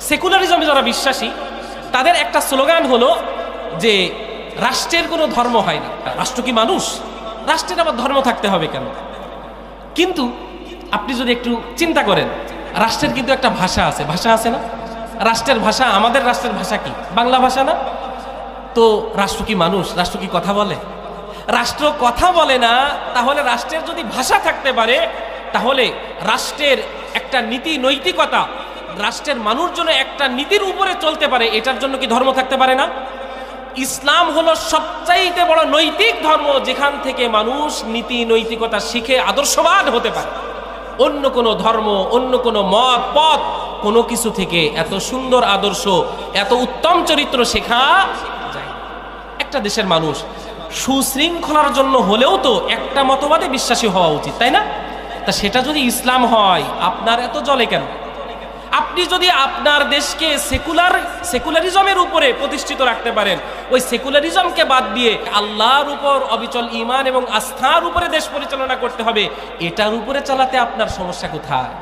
সেকুলারিজমে যারা বিশ্বাসী তাদের একটা স্লোগান হলো যে রাষ্ট্রের কোনো ধর্ম হয় না। রাষ্ট্র কি মানুষ? রাষ্ট্রের আবার ধর্ম থাকতে হবে কেন? কিন্তু আপনি যদি একটু চিন্তা করেন, রাষ্ট্রের কিন্তু একটা ভাষা আছে না? রাষ্ট্রের ভাষা, আমাদের রাষ্ট্রের ভাষা কি? বাংলা ভাষা না? তো রাষ্ট্র কি মানুষ? রাষ্ট্র কি কথা বলে? রাষ্ট্র কথা বলে না, তাহলে রাষ্ট্রের যদি ভাষা থাকতে পারে, তাহলে রাষ্ট্রের একটা নীতি নৈতিকতা, রাষ্ট্রের মানুষজন একটা নীতির উপরে চলতে পারে, এটার জন্য কি ধর্ম থাকতে পারে না? ইসলাম হলো সবচাইতে বড় নৈতিক ধর্ম, যেখান থেকে মানুষ নীতি নৈতিকতা শিখে আদর্শবান হতে পারে। অন্য কোনো ধর্ম, অন্য কোনো মত পথ, কোনো কিছু থেকে এত সুন্দর আদর্শ, এত উত্তম চরিত্র শেখা যায়। একটা দেশের মানুষ সুশৃঙ্খলার জন্য হলেও তো একটা মতবাদে বিশ্বাসী হওয়া উচিত, তাই না? তা সেটা যদি ইসলাম হয়, আপনার এত জ্বলে কেন? আপনি যদি আপনার দেশকে সেকুলারিজমের উপরে প্রতিষ্ঠিত রাখতে পারেন, ওই সেকুলারিজমকে বাদ দিয়ে আল্লাহর উপর অবিচল ঈমান এবং আস্থার উপরে দেশ পরিচালনা করতে হবে, এটার উপরে চালাতে আপনার সমস্যা কোথায়?